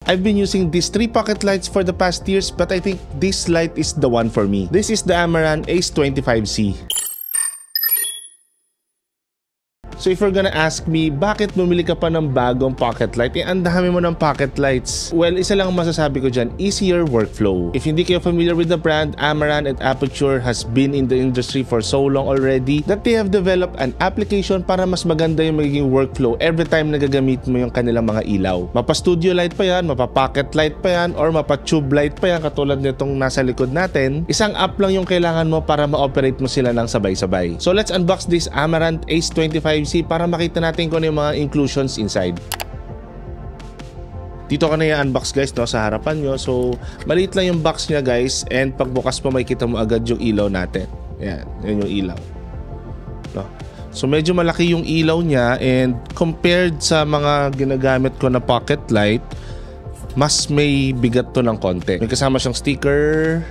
I've been using these 3 pocket lights for the past years, but I think this light is the one for me. This is the Amaran Ace 25C. So if you're gonna ask me, bakit bumili ka pa ng bagong pocket light? Ang dami mo ng pocket lights. Well, isa lang masasabi ko dyan, easier workflow. If hindi kayo familiar with the brand, Amaran and Aputure has been in the industry for so long already that they have developed an application para mas maganda yung magiging workflow every time nagagamit mo yung kanilang mga ilaw. Mapa-studio light pa yan, mapa-pocket light pa yan, or mapa-tube light pa yan katulad nitong nasa likod natin. Isang app lang yung kailangan mo para ma-operate mo sila ng sabay-sabay. So let's unbox this Amaran Ace 25C para makita natin kung ano yung mga inclusions inside. Dito ka na i-unbox guys, no, sa harapan nyo. So maliit lang yung box nya guys, and pagbukas mo makikita mo agad yung ilaw natin. Yan yung ilaw, no? So medyo malaki yung ilaw nya, and compared sa mga ginagamit ko na pocket light, mas may bigat to ng konti. May kasama siyang sticker,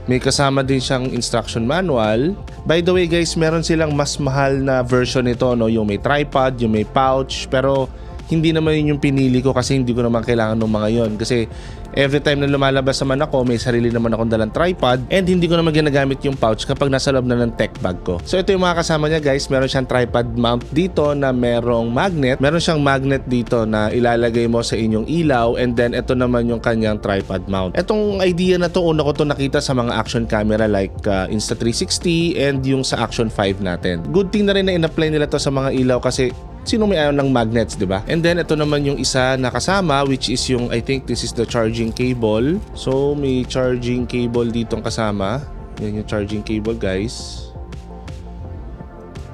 may kasama din siyang instruction manual. By the way guys, meron silang mas mahal na version nito, no? Yung may tripod, yung may pouch. Pero hindi naman yun yung pinili ko kasi hindi ko naman kailangan ng mga yon. Kasi every time na lumalabas naman ako, may sarili naman akong dalang tripod, and hindi ko naman ginagamit yung pouch kapag nasa loob na ng tech bag ko. So ito yung mga kasama niya guys. Meron siyang tripod mount dito na merong magnet. Meron siyang magnet dito na ilalagay mo sa inyong ilaw, and then ito naman yung kanyang tripod mount. Etong idea na to, una ko to nakita sa mga action camera like Insta360 and yung sa Action 5 natin. Good thing na rin na in-apply nila to sa mga ilaw kasi sino may ayaw ng magnets, di ba? And then ito naman yung isa na kasama, which is yung, I think this is the charging cable. So may charging cable ditong kasama. Yan yung charging cable guys.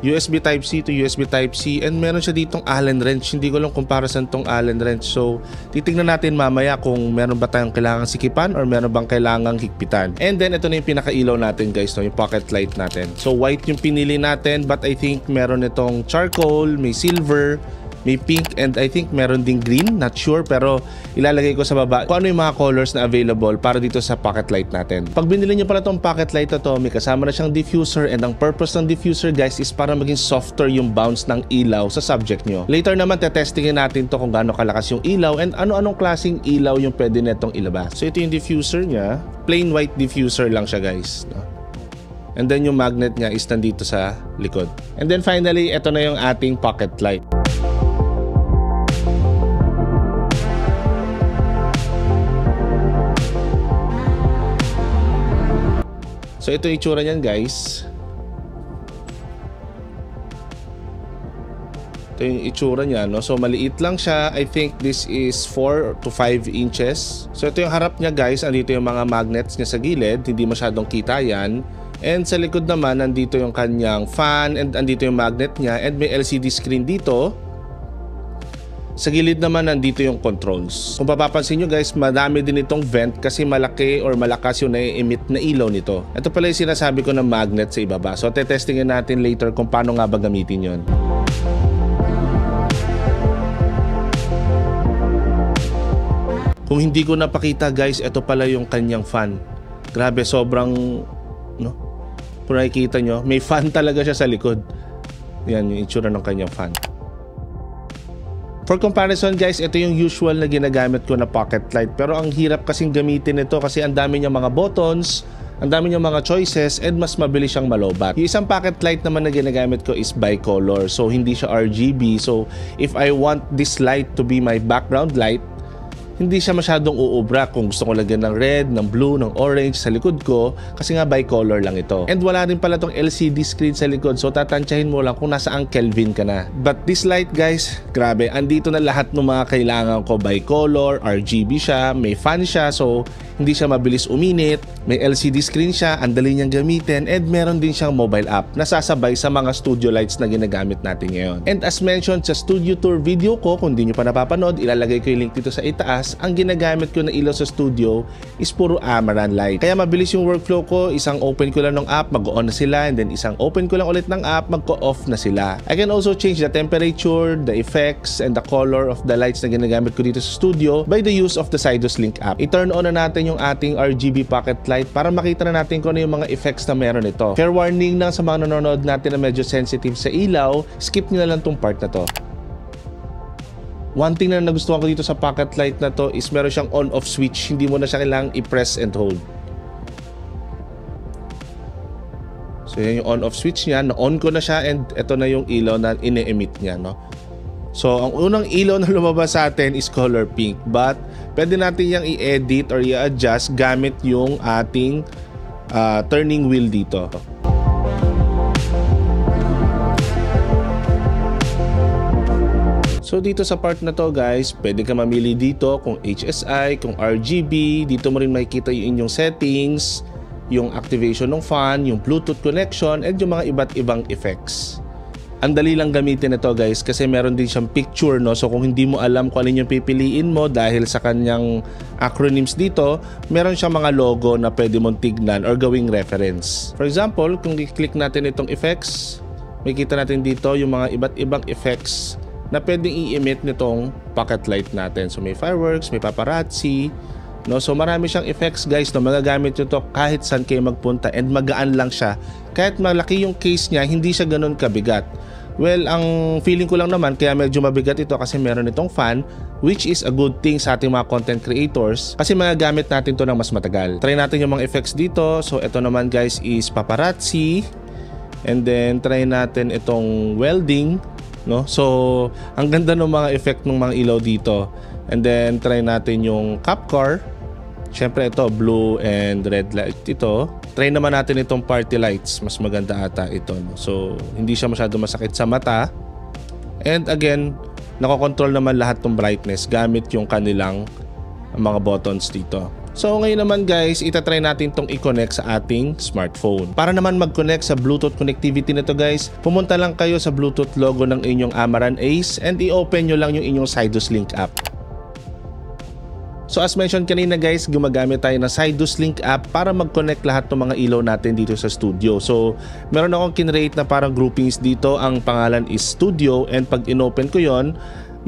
USB Type-C to USB Type-C, and meron siya ditong Allen wrench. Hindi ko lang kung para saan tong Allen wrench. So titignan natin mamaya kung meron ba tayong kailangang sikipan or meron bang kailangang higpitan. And then ito na yung pinakailaw natin guys, no? Yung pocket light natin. So white yung pinili natin, but I think meron itong charcoal, may silver, may pink, and I think meron ding green, not sure, pero ilalagay ko sa baba kung ano yung mga colors na available para dito sa pocket light natin. Pag binili nyo pala tong pocket light na to, may kasama na siyang diffuser, and ang purpose ng diffuser guys is para maging softer yung bounce ng ilaw sa subject nyo. Later naman tetestingin natin to kung gaano kalakas yung ilaw and ano-anong klaseng ilaw yung pwede netong ilabas. So ito yung diffuser nya, plain white diffuser lang siya guys, no? And then yung magnet nya is nandito sa likod. And then finally, ito na yung ating pocket light. So ito yung itsura niyan guys. Ito yung itsura niya, no? So maliit lang siya. I think this is 4 to 5 inches. So ito yung harap niya guys. Andito yung mga magnets niya sa gilid. Hindi masyadong kita yan. And sa likod naman, nandito yung kanyang fan, and andito yung magnet niya, and may LCD screen dito. Sa gilid naman, nandito yung controls. Kung papapansin nyo guys, madami din itong vent kasi malaki or malakas yung na-emit na ilaw nito. Ito pala yung sinasabi ko ng magnet sa ibaba. So tetestingin natin later kung paano nga ba gamitin yon. Kung hindi ko napakita guys, ito pala yung kanyang fan. Grabe, sobrang, no? Kung nakikita nyo, may fan talaga siya sa likod. Yan yung itsura ng kanyang fan. For comparison guys, ito yung usual na ginagamit ko na pocket light, pero ang hirap kasing gamitin ito kasi ang dami niya mga buttons, ang dami niya mga choices, and mas mabilis siyang malobat. Yung isang pocket light naman na ginagamit ko is bicolor, so hindi siya RGB. So if I want this light to be my background light, hindi siya masyadong uubra kung gusto ko lagyan ng red, ng blue, ng orange sa likod ko kasi nga bicolor lang ito. And wala rin pala tong LCD screen sa likod, so tatansyahin mo lang kung nasaang Kelvin ka na. But this light guys, grabe, andito na lahat ng mga kailangan ko. Bicolor, RGB siya, may fan siya, so hindi siya mabilis uminit, may LCD screen siya, ang dali niyang gamitin, and meron din siyang mobile app na sasabay sa mga studio lights na ginagamit natin ngayon. And as mentioned sa studio tour video ko, kung di nyo pa napapanood, ilalagay ko yung link dito sa itaas. Ang ginagamit ko na ilaw sa studio is puro Amaran light. Kaya mabilis yung workflow ko, isang open ko lang ng app, mag-on na sila, and then isang open ko lang ulit ng app, mag-off na sila. I can also change the temperature, the effects, and the color of the lights na ginagamit ko dito sa studio by the use of the Sidus Link app. I-turn on na natin yung ating RGB pocket light para makita na natin kung ano yung mga effects na meron ito. Fair warning lang sa mga nanonood natin na medyo sensitive sa ilaw, skip nyo na lang tong part na to. One thing na nagustuhan ko dito sa pocket light na to is meron siyang on-off switch. Hindi mo na siya kailangang i-press and hold. So yan yung on-off switch niya. Na-on ko na siya and ito na yung ilaw na ine-emit niya, no? So ang unang ilaw na lumabas sa atin is color pink. But pwede natin yung i-edit or i-adjust gamit yung ating turning wheel dito. So dito sa part na to guys, pwede ka mamili dito kung HSI, kung RGB. Dito mo rin makikita yung inyong settings, yung activation ng fan, yung Bluetooth connection, and yung mga iba't ibang effects. Ang dali lang gamitin ito guys kasi meron din siyang picture, no? So kung hindi mo alam kung alin yung pipiliin mo dahil sa kanyang acronyms dito, meron siyang mga logo na pwede mong tignan or gawing reference. For example, kung i-click natin itong effects, makikita natin dito yung mga iba't ibang effects na pwedeng i-emit nitong pocket light natin. So may fireworks, may paparazzi, no? So marami siyang effects guys, no? Magagamit nyo to kahit saan kayo magpunta and magaan lang siya. Kahit malaki yung case niya, hindi siya ganun kabigat. Well, ang feeling ko lang naman kaya medyo mabigat ito kasi meron itong fan, which is a good thing sa ating mga content creators kasi magagamit natin to ng mas matagal. Try natin yung mga effects dito. So ito naman guys is paparazzi, and then try natin itong welding, no? So ang ganda ng mga effect ng mga ilaw dito. And then try natin yung cop car. Syempre ito blue and red light ito. Try naman natin itong party lights. Mas maganda ata ito, no? So hindi siya masyado masakit sa mata. And again, nakokontrol naman lahat ng brightness gamit yung kanilang mga buttons dito. So ngayon naman guys, itatry natin itong i-connect sa ating smartphone. Para naman mag-connect sa Bluetooth connectivity nito guys, pumunta lang kayo sa Bluetooth logo ng inyong Amaran Ace and i-open nyo lang yung inyong Sidus Link app. So as mentioned kanina guys, gumagamit tayo ng Sidus Link app para mag-connect lahat ng mga ilaw natin dito sa studio. So meron akong kinrate na parang groupings dito, ang pangalan is Studio, and pag in-open ko yon,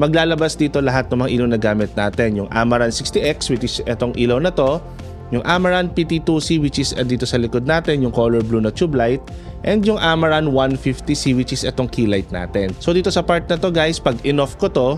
maglalabas dito lahat ng mga ilaw na gamit natin. Yung Amaran 60X, which is etong ilaw na to, yung Amaran PT2C, which is dito sa likod natin, yung color blue na tube light, and yung Amaran 150C, which is etong key light natin. So dito sa part na to guys, pag in-off ko to,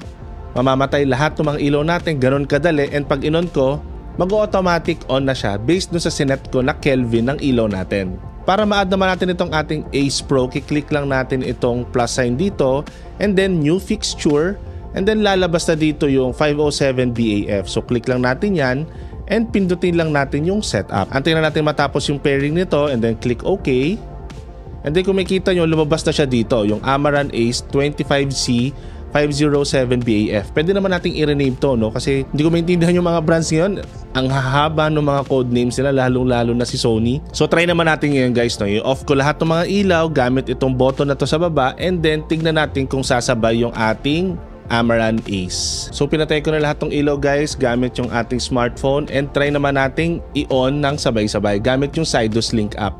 mamamatay lahat ng mga ilaw natin, ganun kadali, and pag in-on ko, mag-automatic on na siya based dun sa sinet ko na Kelvin ng ilaw natin. Para ma-add naman natin itong ating Ace Pro, kiklik lang natin itong plus sign dito, and then new fixture, and then lalabas na dito yung 507 BAF. So click lang natin yan and pindutin lang natin yung setup. Antayin na natin matapos yung pairing nito and then click OK. And then kung makita nyo, lumabas na siya dito, yung Amaran Ace 25C 507 BAF. Pwede naman nating i-rename to, no? Kasi hindi ko maintindihan yung mga brands ngayon. Ang hahaba ng mga code names nila, lalong-lalo na si Sony. So try naman natin ngayon guys, no? I-off ko lahat ng mga ilaw gamit itong button na to sa baba, and then tignan natin kung sasabay yung ating Amaran Ace. So pinatay ko na lahat ng ilaw guys gamit yung ating smartphone, and try naman nating i-on ng sabay-sabay gamit yung Sidus Link app.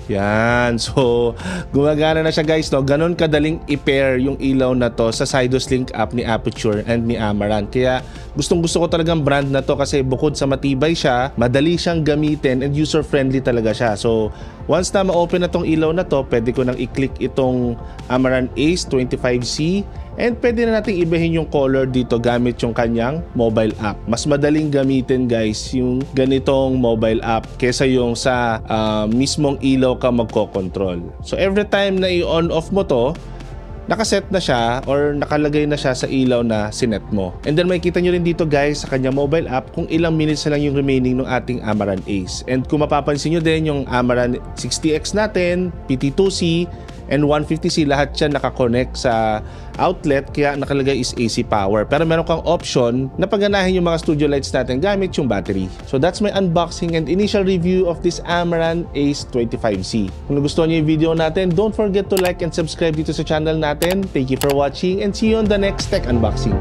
Yan. So gumagana na siya guys, no? Ganon kadaling i-pair yung ilaw na to sa Sidus Link app ni Aputure and ni Amaran. Kaya gustong gusto ko talagang brand na to kasi bukod sa matibay siya, madali siyang gamitin and user friendly talaga siya. So once na ma-open na tong ilaw na to, pwede ko nang i-click itong Amaran Ace 25C, and pwede na natin ibahin yung color dito gamit yung kanyang mobile app. Mas madaling gamitin guys yung ganitong mobile app kesa yung sa mismong ilaw ka magko-control. So every time na i-on off mo to, nakaset na siya or nakalagay na siya sa ilaw na sinet mo. And then makikita nyo rin dito guys sa kanyang mobile app kung ilang minutes na lang yung remaining ng ating Amaran Ace. And kung mapapansin nyo din yung Amaran 60X natin, PT2C, and 150C, lahat siya nakakonect sa outlet, kaya nakalagay is AC power. Pero meron kang option na paganahin yung mga studio lights natin gamit yung battery. So that's my unboxing and initial review of this Amaran Ace 25C. Kung nagustuhan niyo yung video natin, don't forget to like and subscribe dito sa channel natin. Thank you for watching and see you on the next tech unboxing.